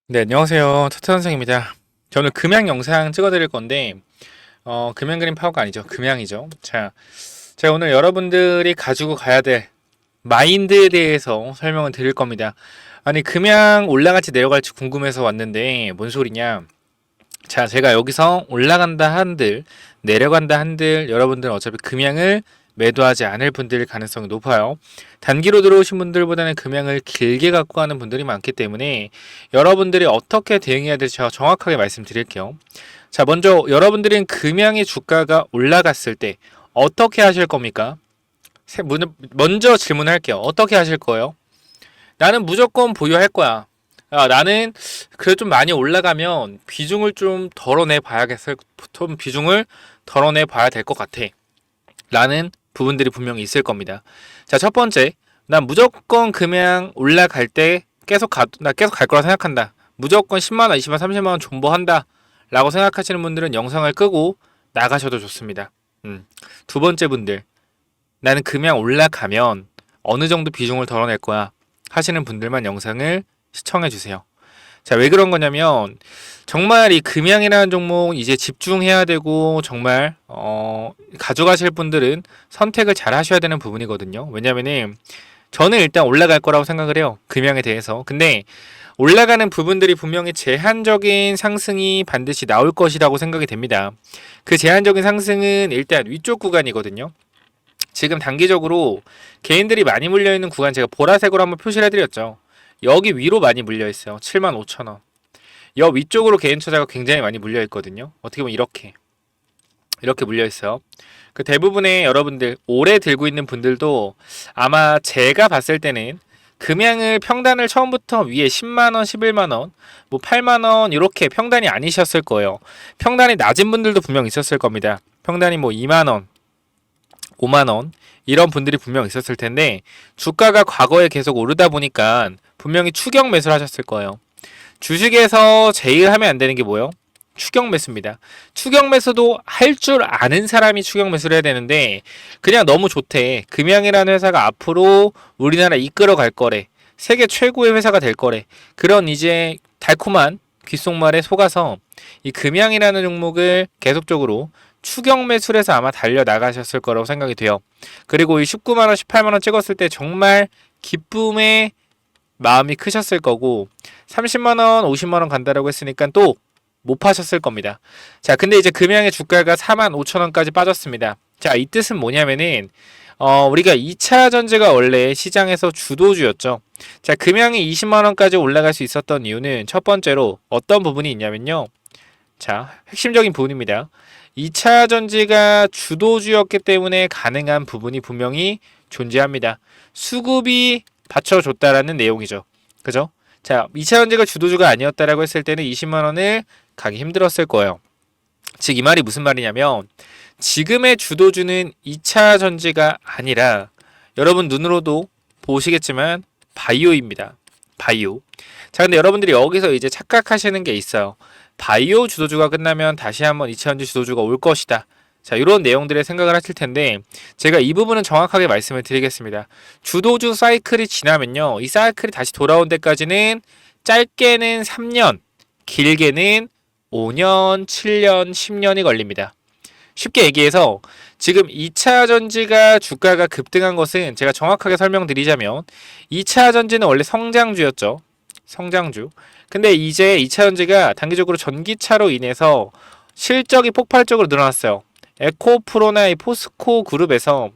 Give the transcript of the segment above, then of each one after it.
네, 안녕하세요. 차트 선생입니다. 저는 금양 영상 찍어드릴 건데, 금양 그림 파워가 아니죠. 금양이죠. 자, 제가 오늘 여러분들이 가지고 가야 될 마인드에 대해서 설명을 드릴 겁니다. 아니, 금양 올라갈지 내려갈지 궁금해서 왔는데, 뭔 소리냐. 자, 제가 여기서 올라간다 한들, 내려간다 한들, 여러분들은 어차피 금양을 매도하지 않을 분들일 가능성이 높아요. 단기로 들어오신 분들보다는 금양을 길게 갖고 가는 분들이 많기 때문에 여러분들이 어떻게 대응해야 될지 제가 정확하게 말씀드릴게요. 자, 먼저 여러분들은 금양의 주가가 올라갔을 때 어떻게 하실 겁니까? 먼저 질문할게요. 어떻게 하실 거예요? 나는 무조건 보유할 거야. 나는 그래 좀 많이 올라가면 비중을 좀 덜어내 봐야겠어. 좀 비중을 덜어내 봐야 될 것 같아. 라는 부분들이 분명히 있을 겁니다. 자, 첫 번째, 난 무조건 금양 올라갈 때 나 계속 갈 거라 생각한다. 무조건 10만원, 20만, 30만원 존버한다. 라고 생각하시는 분들은 영상을 끄고 나가셔도 좋습니다. 두 번째 분들, 나는 금양 올라가면 어느 정도 비중을 덜어낼 거야. 하시는 분들만 영상을 시청해 주세요. 자, 왜 그런 거냐면 정말 이 금양이라는 종목 이제 집중해야 되고 정말 가져가실 분들은 선택을 잘 하셔야 되는 부분이거든요. 왜냐면은 저는 일단 올라갈 거라고 생각을 해요. 금양에 대해서. 근데 올라가는 부분들이 분명히 제한적인 상승이 반드시 나올 것이라고 생각이 됩니다. 그 제한적인 상승은 일단 위쪽 구간이거든요. 지금 단기적으로 개인들이 많이 물려있는 구간 제가 보라색으로 한번 표시를 해드렸죠. 여기 위로 많이 물려있어요. 75,000원. 여 위쪽으로 개인 투자가 굉장히 많이 물려있거든요. 어떻게 보면 이렇게 물려있어요. 그 대부분의 여러분들 오래 들고 있는 분들도 아마 제가 봤을 때는 금양을 평단을 처음부터 위에 10만원, 11만원, 뭐 8만원 이렇게 평단이 아니셨을 거예요. 평단이 낮은 분들도 분명 있었을 겁니다. 평단이 뭐 2만원, 5만원 이런 분들이 분명 있었을 텐데 주가가 과거에 계속 오르다 보니까 분명히 추격 매수를 하셨을 거예요. 주식에서 제일 하면 안 되는 게 뭐예요? 추격 매수입니다. 추격 매수도 할 줄 아는 사람이 추격 매수를 해야 되는데 그냥 너무 좋대. 금양이라는 회사가 앞으로 우리나라 이끌어 갈 거래. 세계 최고의 회사가 될 거래. 그런 이제 달콤한 귓속말에 속아서 이 금양이라는 종목을 계속적으로 추격 매수를 해서 아마 달려 나가셨을 거라고 생각이 돼요. 그리고 이 19만원, 18만원 찍었을 때 정말 기쁨의 마음이 크셨을 거고 30만원, 50만원 간다라고 했으니까 또 못 파셨을 겁니다. 자, 근데 이제 금양의 주가가 45,000원까지 빠졌습니다. 자, 이 뜻은 뭐냐면은 우리가 2차 전지가 원래 시장에서 주도주였죠. 자, 금양이 20만원까지 올라갈 수 있었던 이유는 첫 번째로 어떤 부분이 있냐면요. 자, 핵심적인 부분입니다. 2차 전지가 주도주였기 때문에 가능한 부분이 분명히 존재합니다. 수급이 받쳐줬다라는 내용이죠. 그죠? 자, 2차 전지가 주도주가 아니었다라고 했을 때는 20만원을 가기 힘들었을 거예요. 즉, 이 말이 무슨 말이냐면 지금의 주도주는 2차 전지가 아니라 여러분 눈으로도 보시겠지만 바이오입니다. 바이오. 자, 근데 여러분들이 여기서 이제 착각하시는 게 있어요. 바이오 주도주가 끝나면 다시 한번 2차 전지 주도주가 올 것이다. 자, 이런 내용들의 생각을 하실 텐데 제가 이 부분은 정확하게 말씀을 드리겠습니다. 주도주 사이클이 지나면요. 이 사이클이 다시 돌아온 데까지는 짧게는 3년, 길게는 5년, 7년, 10년이 걸립니다. 쉽게 얘기해서 지금 2차 전지가 주가가 급등한 것은 제가 정확하게 설명드리자면 2차 전지는 원래 성장주였죠. 성장주. 근데 이제 2차 전지가 단기적으로 전기차로 인해서 실적이 폭발적으로 늘어났어요. 에코프로나 이 포스코 그룹에서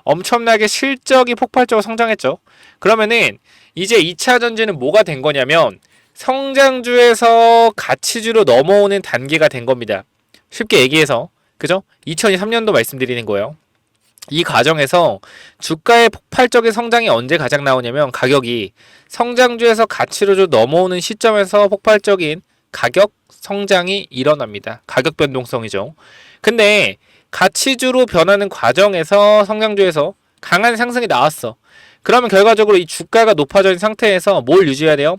엄청나게 실적이 폭발적으로 성장했죠. 그러면은 이제 2차 전지는 뭐가 된 거냐면 성장주에서 가치주로 넘어오는 단계가 된 겁니다. 쉽게 얘기해서 그죠? 2023년도 말씀드리는 거예요. 이 과정에서 주가의 폭발적인 성장이 언제 가장 나오냐면 가격이 성장주에서 가치로 넘어오는 시점에서 폭발적인 가격 성장이 일어납니다. 가격 변동성이죠. 근데 가치주로 변하는 과정에서 성장주에서 강한 상승이 나왔어. 그러면 결과적으로 이 주가가 높아져 있는 상태에서 뭘 유지해야 돼요?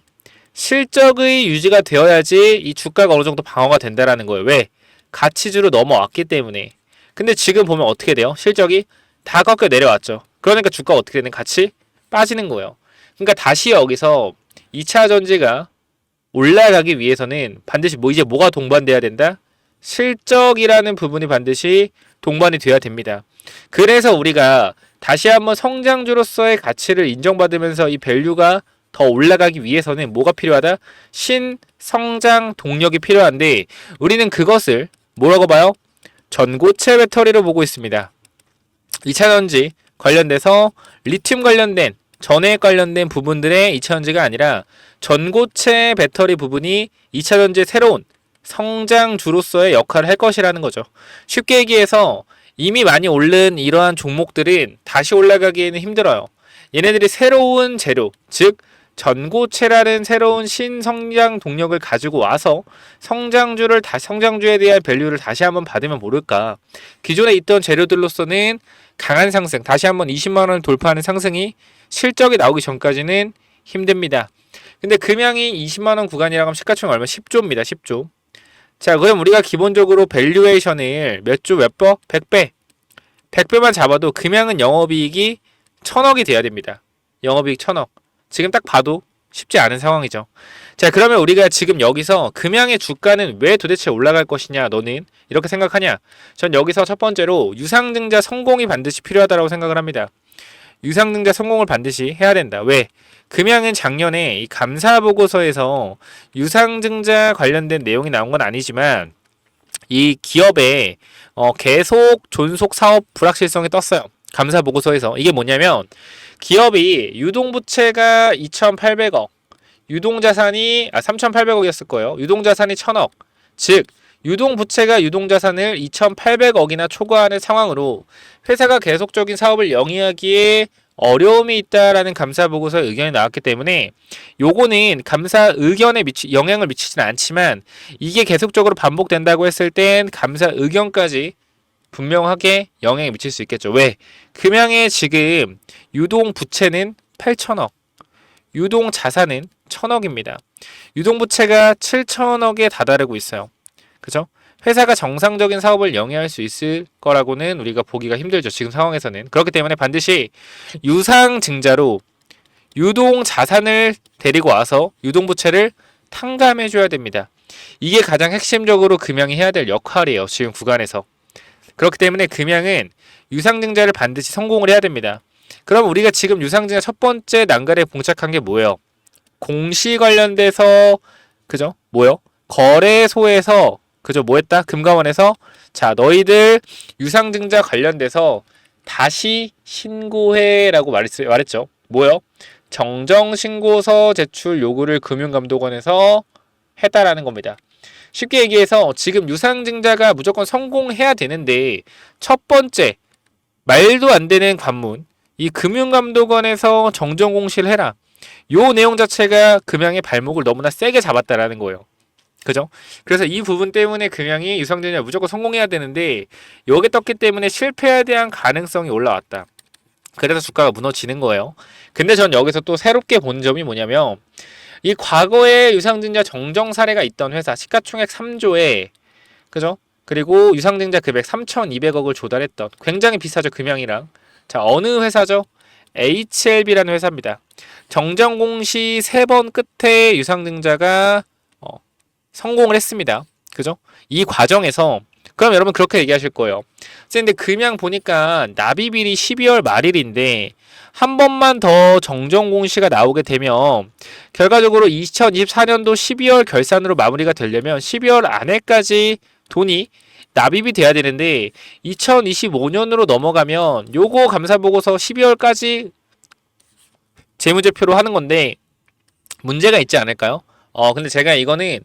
실적의 유지가 되어야지 이 주가가 어느 정도 방어가 된다라는 거예요. 왜? 가치주로 넘어왔기 때문에. 근데 지금 보면 어떻게 돼요? 실적이 다 꺾여 내려왔죠. 그러니까 주가가 어떻게 되는? 같이 빠지는 거예요. 그러니까 다시 여기서 2차 전지가 올라가기 위해서는 반드시 이제 뭐가 동반돼야 된다? 실적이라는 부분이 반드시 동반이 돼야 됩니다. 그래서 우리가 다시 한번 성장주로서의 가치를 인정받으면서 이 밸류가 더 올라가기 위해서는 뭐가 필요하다? 신성장 동력이 필요한데 우리는 그것을 뭐라고 봐요? 전고체 배터리로 보고 있습니다. 2차전지 관련돼서 리튬 관련된 전해액 관련된 부분들의 2차전지가 아니라 전고체 배터리 부분이 2차전지의 새로운 성장주로서의 역할을 할 것이라는 거죠. 쉽게 얘기해서 이미 많이 오른 이러한 종목들은 다시 올라가기에는 힘들어요. 얘네들이 새로운 재료, 즉 전고체라는 새로운 신성장 동력을 가지고 와서 성장주에 대한 밸류를 다시 한번 받으면 모를까. 기존에 있던 재료들로서는 강한 상승, 다시 한번 20만 원을 돌파하는 상승이 실적이 나오기 전까지는 힘듭니다. 근데 금양이 20만 원 구간이라고 하면 시가총액 얼마? 10조입니다. 10조. 자, 그럼 우리가 기본적으로 밸류에이션을 몇 조, 몇 배? 100배. 100배만 잡아도 금양은 영업이익이 1000억이 돼야 됩니다. 영업이익 1000억. 지금 딱 봐도 쉽지 않은 상황이죠. 자, 그러면 우리가 지금 여기서 금양의 주가는 왜 도대체 올라갈 것이냐, 너는 이렇게 생각하냐? 전 여기서 첫 번째로 유상증자 성공이 반드시 필요하다고 생각을 합니다. 유상증자 성공을 반드시 해야 된다. 왜? 금양은 작년에 이 감사보고서에서 유상증자 관련된 내용이 나온 건 아니지만 이 기업의 계속 존속 사업 불확실성이 떴어요. 감사보고서에서. 이게 뭐냐면 기업이 유동부채가 2,800억, 유동자산이 3,800억이었을 거예요. 유동자산이 1,000억. 즉 유동부채가 유동자산을 2,800억이나 초과하는 상황으로 회사가 계속적인 사업을 영위하기에 어려움이 있다라는 감사보고서의 의견이 나왔기 때문에 요거는 감사 의견에 영향을 미치지는 않지만 이게 계속적으로 반복된다고 했을 땐 감사 의견까지 분명하게 영향이 미칠 수 있겠죠. 왜? 금양의 지금 유동부채는 8천억, 유동자산은 1,000억입니다. 유동부채가 7천억에 다다르고 있어요. 그죠? 회사가 정상적인 사업을 영위할 수 있을 거라고는 우리가 보기가 힘들죠. 지금 상황에서는. 그렇기 때문에 반드시 유상증자로 유동자산을 데리고 와서 유동부채를 탕감해 줘야 됩니다. 이게 가장 핵심적으로 금양이 해야 될 역할이에요. 지금 구간에서. 그렇기 때문에 금양은 유상증자를 반드시 성공을 해야 됩니다. 그럼 우리가 지금 유상증자 첫 번째 난간에 봉착한 게 뭐예요? 공시 관련돼서 그죠? 뭐요? 거래소에서 그죠? 뭐 했다? 금감원에서 자 너희들 유상증자 관련돼서 다시 신고해라고 말했죠. 뭐요? 정정신고서 제출 요구를 금융감독원에서 했다라는 겁니다. 쉽게 얘기해서 지금 유상증자가 무조건 성공해야 되는데 첫 번째 말도 안 되는 관문 이 금융감독원에서 정정공시를 해라. 요 내용 자체가 금양의 발목을 너무나 세게 잡았다라는 거예요. 그죠? 그래서 이 부분 때문에 금양이 유상증자 무조건 성공해야 되는데 여기 떴기 때문에 실패에 대한 가능성이 올라왔다. 그래서 주가가 무너지는 거예요. 근데 전 여기서 또 새롭게 본 점이 뭐냐면 이 과거에 유상증자 정정 사례가 있던 회사 시가총액 3조에 그죠? 그리고 유상증자 금액 3,200억을 조달했던 굉장히 비싸죠 금양이랑. 자 어느 회사죠? HLB라는 회사입니다. 정정 공시 3번 끝에 유상증자가 성공을 했습니다. 그죠? 이 과정에서 그럼 여러분 그렇게 얘기하실 거예요. 근데 금양 보니까 납입일이 12월 말일인데 한 번만 더 정정 공시가 나오게 되면 결과적으로 2024년도 12월 결산으로 마무리가 되려면 12월 안에까지 돈이 납입이 돼야 되는데 2025년으로 넘어가면 요거 감사보고서 12월까지 재무제표로 하는 건데 문제가 있지 않을까요? 근데 제가 이거는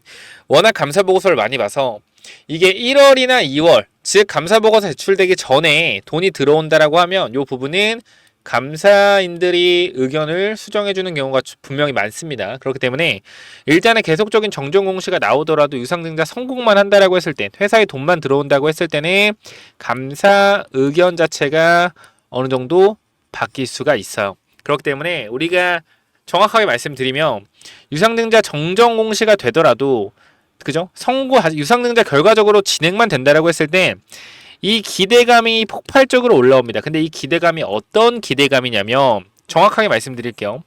워낙 감사보고서를 많이 봐서 이게 1월이나 2월 즉 감사보고서 제출되기 전에 돈이 들어온다라고 하면 요 부분은 감사인들이 의견을 수정해주는 경우가 분명히 많습니다. 그렇기 때문에 일단은 계속적인 정정 공시가 나오더라도 유상증자 성공만 한다라고 했을 땐 회사에 돈만 들어온다고 했을 때는 감사 의견 자체가 어느 정도 바뀔 수가 있어요. 그렇기 때문에 우리가 정확하게 말씀드리면 유상증자 정정 공시가 되더라도 그죠? 유상증자 결과적으로 진행만 된다라고 했을 때 이 기대감이 폭발적으로 올라옵니다. 근데 이 기대감이 어떤 기대감이냐면 정확하게 말씀드릴게요.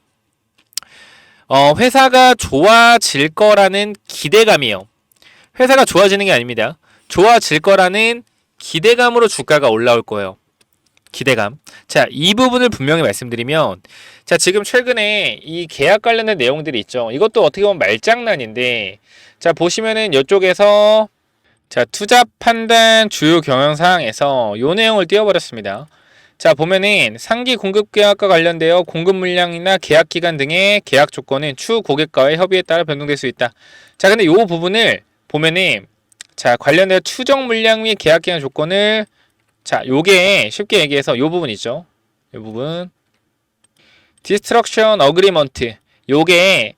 회사가 좋아질 거라는 기대감이에요. 회사가 좋아지는 게 아닙니다. 좋아질 거라는 기대감으로 주가가 올라올 거예요. 기대감. 자, 이 부분을 분명히 말씀드리면, 자, 지금 최근에 이 계약 관련된 내용들이 있죠. 이것도 어떻게 보면 말장난인데, 자, 보시면은 이쪽에서, 자, 투자 판단 주요 경영 사항에서 요 내용을 띄워버렸습니다. 자, 보면은 상기 공급 계약과 관련되어 공급 물량이나 계약 기간 등의 계약 조건은 추후 고객과의 협의에 따라 변동될 수 있다. 자, 근데 요 부분을 보면은, 자, 관련되어 추정 물량 및 계약 기간 조건을, 자, 요게 쉽게 얘기해서 요 부분 있죠. 요 부분. 디스트럭션 어그리먼트. 요게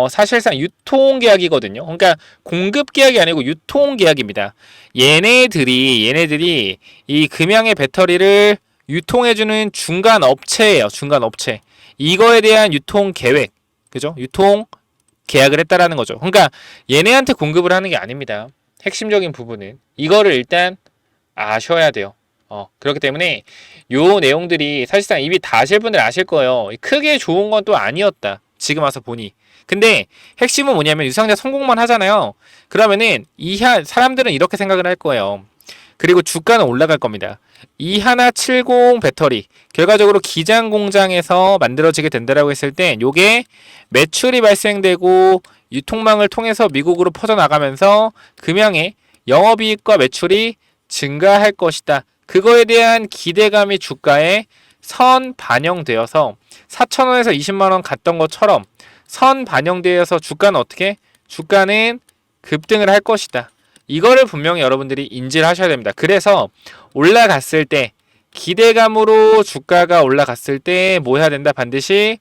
사실상 유통 계약이거든요. 그러니까 공급 계약이 아니고 유통 계약입니다. 얘네들이 이 금양의 배터리를 유통해주는 중간 업체예요. 중간 업체. 이거에 대한 유통 계획, 그죠? 유통 계약을 했다라는 거죠. 그러니까 얘네한테 공급을 하는 게 아닙니다. 핵심적인 부분은 이거를 일단 아셔야 돼요. 그렇기 때문에 요 내용들이 사실상 입이 닿으실 분들 아실 거예요. 크게 좋은 건 또 아니었다. 지금 와서 보니. 근데 핵심은 뭐냐면 유상자 성공만 하잖아요. 그러면은 사람들은 이렇게 생각을 할 거예요. 그리고 주가는 올라갈 겁니다. 이하나70 배터리 결과적으로 기장 공장에서 만들어지게 된다라고 했을 때 요게 매출이 발생되고 유통망을 통해서 미국으로 퍼져나가면서 금양의 영업이익과 매출이 증가할 것이다. 그거에 대한 기대감이 주가에 선 반영되어서 4,000원에서 20만원 갔던 것처럼 선 반영되어서 주가는 어떻게? 주가는 급등을 할 것이다. 이거를 분명히 여러분들이 인지를 하셔야 됩니다. 그래서 올라갔을 때 기대감으로 주가가 올라갔을 때 뭐 해야 된다? 반드시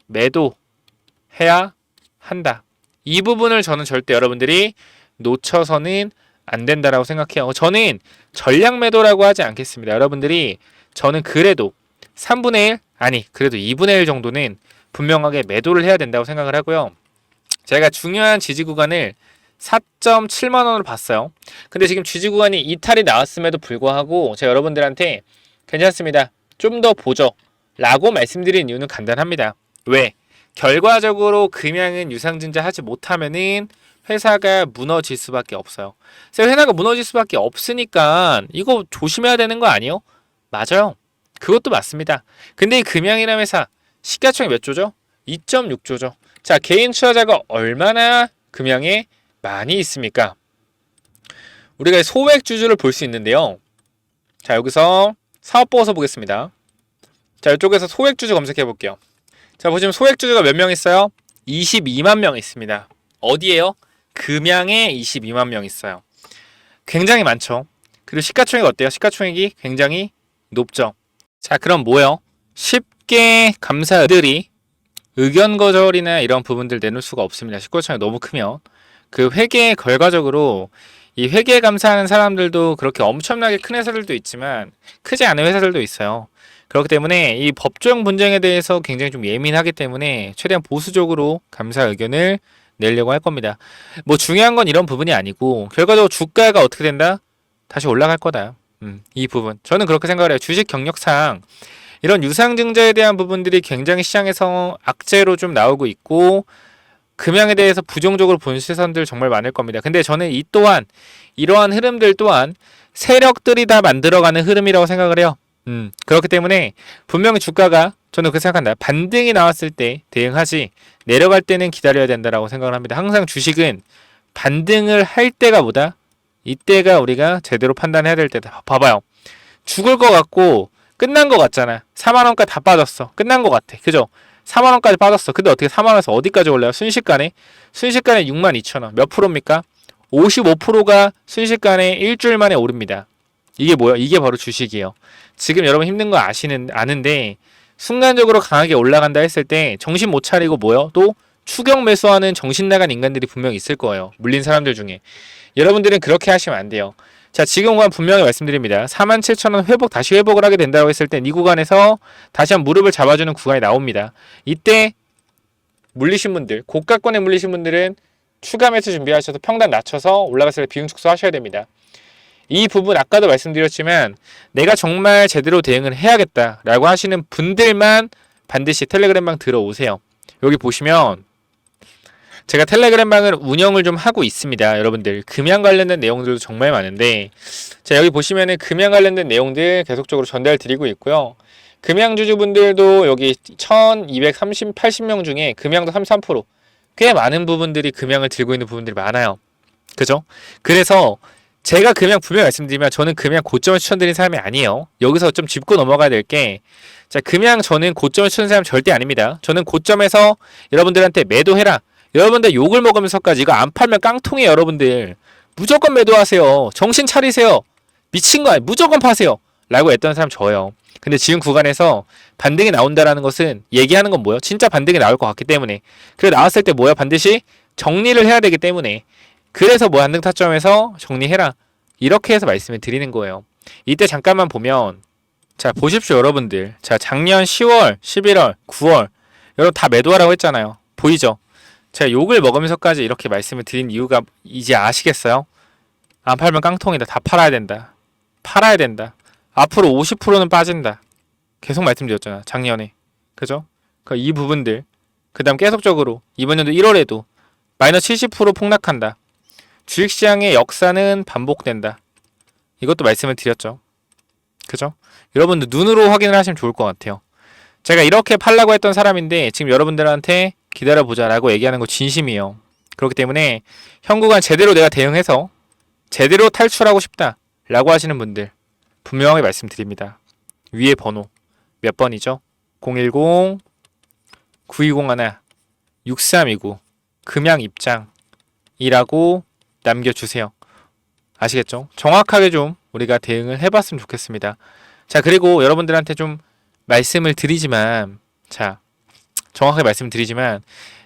매도해야 한다. 이 부분을 저는 절대 여러분들이 놓쳐서는 안 된다라고 생각해요. 저는 전략 매도라고 하지 않겠습니다. 여러분들이 저는 그래도 3분의 1 아니 그래도 2분의 1 정도는 분명하게 매도를 해야 된다고 생각을 하고요. 제가 중요한 지지 구간을 4.7만원으로 봤어요. 근데 지금 지지 구간이 이탈이 나왔음에도 불구하고 제가 여러분들한테 괜찮습니다. 좀 더 보죠. 라고 말씀드린 이유는 간단합니다. 왜? 결과적으로 금양은 유상증자 하지 못하면은 회사가 무너질 수밖에 없어요. 그래서 회사가 무너질 수밖에 없으니까 이거 조심해야 되는 거 아니에요? 맞아요. 그것도 맞습니다. 근데 이 금양이라는 회사 시가총액 몇 조죠? 2.6조죠. 자, 개인 투자자가 얼마나 금양에 많이 있습니까? 우리가 소액주주를 볼 수 있는데요. 자, 여기서 사업보고서 보겠습니다. 자, 이쪽에서 소액주주 검색해 볼게요. 자, 보시면 소액주주가 몇 명 있어요? 22만 명 있습니다. 어디에요? 금양에 22만 명 있어요. 굉장히 많죠. 그리고 시가총액 어때요? 시가총액이 굉장히 높죠. 자, 그럼 뭐예요? 쉽게 감사들이 의견 거절이나 이런 부분들 내놓을 수가 없습니다. 시가총액이 너무 크면. 그 회계에 결과적으로 이 회계 감사하는 사람들도 그렇게 엄청나게 큰 회사들도 있지만 크지 않은 회사들도 있어요. 그렇기 때문에 이 법조형 분쟁에 대해서 굉장히 좀 예민하기 때문에 최대한 보수적으로 감사 의견을 내려고 할 겁니다. 뭐 중요한 건 이런 부분이 아니고 결과적으로 주가가 어떻게 된다? 다시 올라갈 거다. 이 부분. 저는 그렇게 생각을 해요. 주식 경력상 이런 유상증자에 대한 부분들이 굉장히 시장에서 악재로 좀 나오고 있고 금양에 대해서 부정적으로 본 시선들 정말 많을 겁니다. 근데 저는 이 또한 이러한 흐름들 또한 세력들이 다 만들어가는 흐름이라고 생각을 해요. 그렇기 때문에 분명히 주가가 저는 그렇게 생각한다. 반등이 나왔을 때 대응하지 내려갈 때는 기다려야 된다라고 생각을 합니다. 항상 주식은 반등을 할 때가 보다 이때가 우리가 제대로 판단해야 될 때다. 봐봐요. 죽을 것 같고 끝난 것 같잖아. 4만원까지 다 빠졌어. 끝난 것 같아. 그죠? 4만원까지 빠졌어. 근데 어떻게 4만원에서 어디까지 올라요? 순식간에 62,000원. 몇 프로입니까? 55%가 순식간에 일주일 만에 오릅니다. 이게 뭐야? 이게 바로 주식이에요. 지금 여러분 힘든 거 아는데 순간적으로 강하게 올라간다 했을 때 정신 못 차리고 뭐요? 또 추격 매수하는 정신 나간 인간들이 분명히 있을 거예요. 물린 사람들 중에. 여러분들은 그렇게 하시면 안 돼요. 자, 지금 구간 분명히 말씀드립니다. 47,000원 다시 회복을 하게 된다고 했을 때 이 구간에서 다시 한 무릎을 잡아주는 구간이 나옵니다. 이때 물리신 분들, 고가권에 물리신 분들은 추가 매수 준비하셔서 평단 낮춰서 올라갔을 때 비용 축소하셔야 됩니다. 이 부분 아까도 말씀드렸지만 내가 정말 제대로 대응을 해야겠다라고 하시는 분들만 반드시 텔레그램방 들어오세요. 여기 보시면 제가 텔레그램방을 운영을 좀 하고 있습니다. 여러분들 금양 관련된 내용들도 정말 많은데 자 여기 보시면은 금양 관련된 내용들 계속적으로 전달 드리고 있고요. 금양 주주분들도 여기 1280명 중에 금양도 33%, 꽤 많은 부분들이 금양을 들고 있는 부분들이 많아요. 그죠? 그래서 제가 금양 분명히 말씀드리면 저는 금양 고점을 추천드리는 사람이 아니에요. 여기서 좀 짚고 넘어가야 될 게 자 금양 저는 고점을 추천드리는 사람 절대 아닙니다. 저는 고점에서 여러분들한테 매도해라. 여러분들 욕을 먹으면서까지 이거 안 팔면 깡통이에요. 여러분들 무조건 매도하세요. 정신 차리세요. 미친 거 아니에요. 무조건 파세요. 라고 했던 사람 저예요. 근데 지금 구간에서 반등이 나온다라는 것은 얘기하는 건 뭐예요? 진짜 반등이 나올 것 같기 때문에. 그래 나왔을 때 뭐야? 반드시 정리를 해야 되기 때문에. 그래서 뭐 한등 타점에서 정리해라. 이렇게 해서 말씀을 드리는 거예요. 이때 잠깐만 보면 자 보십시오 여러분들. 자 작년 10월, 11월, 9월 여러분 다 매도하라고 했잖아요. 보이죠? 제가 욕을 먹으면서까지 이렇게 말씀을 드린 이유가 이제 아시겠어요? 안 팔면 깡통이다. 다 팔아야 된다. 팔아야 된다. 앞으로 50%는 빠진다. 계속 말씀드렸잖아. 작년에. 그죠? 그러니까 이 부분들. 그 다음 계속적으로 이번 연도 1월에도 마이너스 70% 폭락한다. 주식시장의 역사는 반복된다. 이것도 말씀을 드렸죠. 그죠? 여러분들 눈으로 확인을 하시면 좋을 것 같아요. 제가 이렇게 팔라고 했던 사람인데 지금 여러분들한테 기다려보자 라고 얘기하는 거 진심이에요. 그렇기 때문에 현구간 제대로 내가 대응해서 제대로 탈출하고 싶다 라고 하시는 분들 분명하게 말씀드립니다. 위에 번호 몇 번이죠? 010-9201-6329 금양 입장이라고 남겨주세요. 아시겠죠? 정확하게 좀 우리가 대응을 해봤으면 좋겠습니다. 자 그리고 여러분들한테 좀 말씀을 드리지만 자 정확하게 말씀드리지만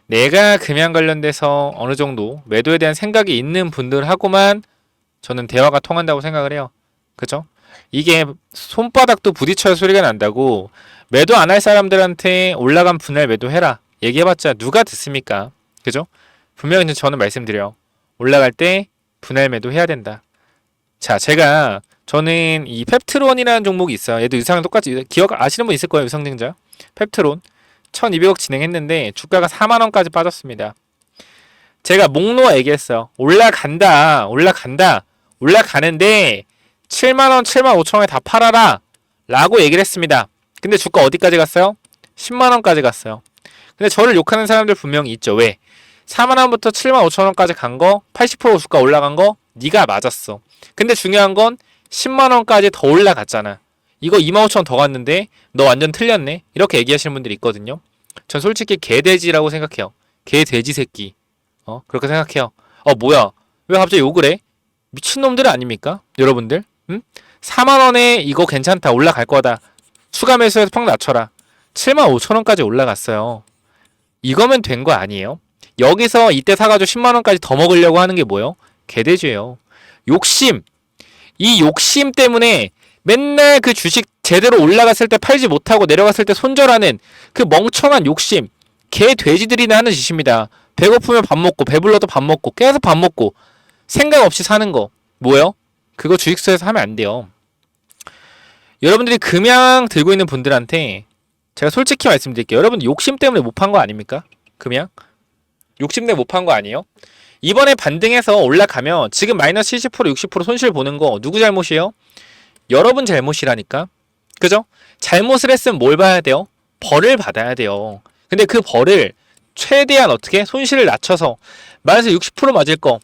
내가 금양 관련돼서 어느 정도 매도에 대한 생각이 있는 분들하고만 저는 대화가 통한다고 생각을 해요. 그죠? 이게 손바닥도 부딪혀야 소리가 난다고 매도 안 할 사람들한테 올라간 분할 매도해라 얘기해봤자 누가 듣습니까? 그죠? 분명히 저는 말씀드려요. 올라갈 때 분할 매도 해야 된다. 자 저는 이 펩트론이라는 종목이 있어요. 얘도 유상랑 똑같이 기억 아시는 분 있을 거예요. 유상증자 펩트론 1200억 진행했는데 주가가 4만원까지 빠졌습니다. 제가 목놓아 얘기했어요. 올라가는데 7만원 7만 5천원에 다 팔아라 라고 얘기를 했습니다. 근데 주가 어디까지 갔어요? 10만원까지 갔어요. 근데 저를 욕하는 사람들 분명히 있죠. 왜? 4만원부터 7만 5천원까지 간 거 80% 주가 올라간 거 네가 맞았어. 근데 중요한 건 10만원까지 더 올라갔잖아. 이거 2만 5천원 더 갔는데 너 완전 틀렸네. 이렇게 얘기하시는 분들이 있거든요. 전 솔직히 개돼지라고 생각해요. 개돼지 새끼. 그렇게 생각해요. 뭐야? 왜 갑자기 욕을 해? 미친놈들 아닙니까? 여러분들? 응? 4만원에 이거 괜찮다. 올라갈 거다. 추가 매수해서 펑 낮춰라. 7만 5천원까지 올라갔어요. 이거면 된 거 아니에요? 여기서 이때 사가지고 10만원까지 더 먹으려고 하는 게 뭐예요? 개돼지예요. 욕심. 이 욕심 때문에 맨날 그 주식 제대로 올라갔을 때 팔지 못하고 내려갔을 때 손절하는 그 멍청한 욕심. 개돼지들이나 하는 짓입니다. 배고프면 밥 먹고 배불러도 밥 먹고 계속 밥 먹고 생각 없이 사는 거. 뭐예요? 그거 주식수에서 하면 안 돼요. 여러분들이 금양 들고 있는 분들한테 제가 솔직히 말씀드릴게요. 여러분 욕심 때문에 못 판 거 아닙니까? 금양? 욕심 때문에 못 판 거 아니에요? 이번에 반등해서 올라가면 지금 마이너스 70% 60% 손실 보는 거 누구 잘못이에요? 여러분 잘못이라니까. 그죠? 잘못을 했으면 뭘 봐야 돼요? 벌을 받아야 돼요. 근데 그 벌을 최대한 어떻게? 손실을 낮춰서 마이너스 60% 맞을 거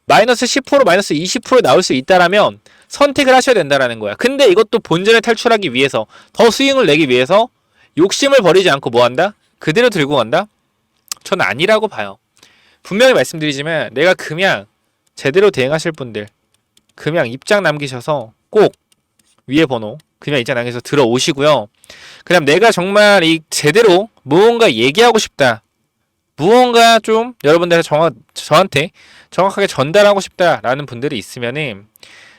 마이너스 10% 마이너스 20% 나올 수 있다라면 선택을 하셔야 된다라는 거야. 근데 이것도 본전을 탈출하기 위해서 더 스윙을 내기 위해서 욕심을 버리지 않고 뭐 한다? 그대로 들고 간다? 전 아니라고 봐요. 분명히 말씀드리지만 내가 금양 제대로 대응하실 분들 금양 입장 남기셔서 꼭 위에 번호 금양 입장 남기셔서 들어오시고요. 그 다음 내가 정말 이 제대로 무언가 얘기하고 싶다. 무언가 좀 여러분들한테 저한테 정확하게 전달하고 싶다라는 분들이 있으면은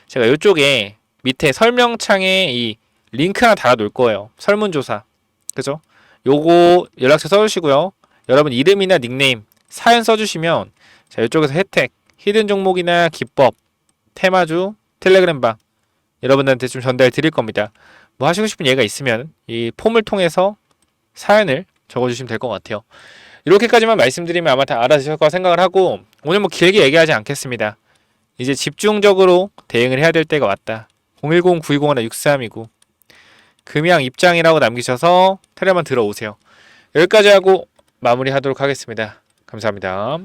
제가 이쪽에 밑에 설명창에 이 링크 하나 달아놓을 거예요. 설문조사. 그죠? 요거 연락처 써주시고요. 여러분 이름이나 닉네임, 사연 써주시면 자 이쪽에서 혜택, 히든 종목이나 기법, 테마주, 텔레그램방 여러분들한테 좀 전달 드릴 겁니다. 뭐 하시고 싶은 얘기가 있으면 이 폼을 통해서 사연을 적어주시면 될 것 같아요. 이렇게까지만 말씀드리면 아마 다 알아주실 거라 생각을 하고 오늘 뭐 길게 얘기하지 않겠습니다. 이제 집중적으로 대응을 해야 될 때가 왔다. 010-920-6329 금양 입장이라고 남기셔서 테레만 들어오세요. 여기까지 하고 마무리하도록 하겠습니다. 감사합니다.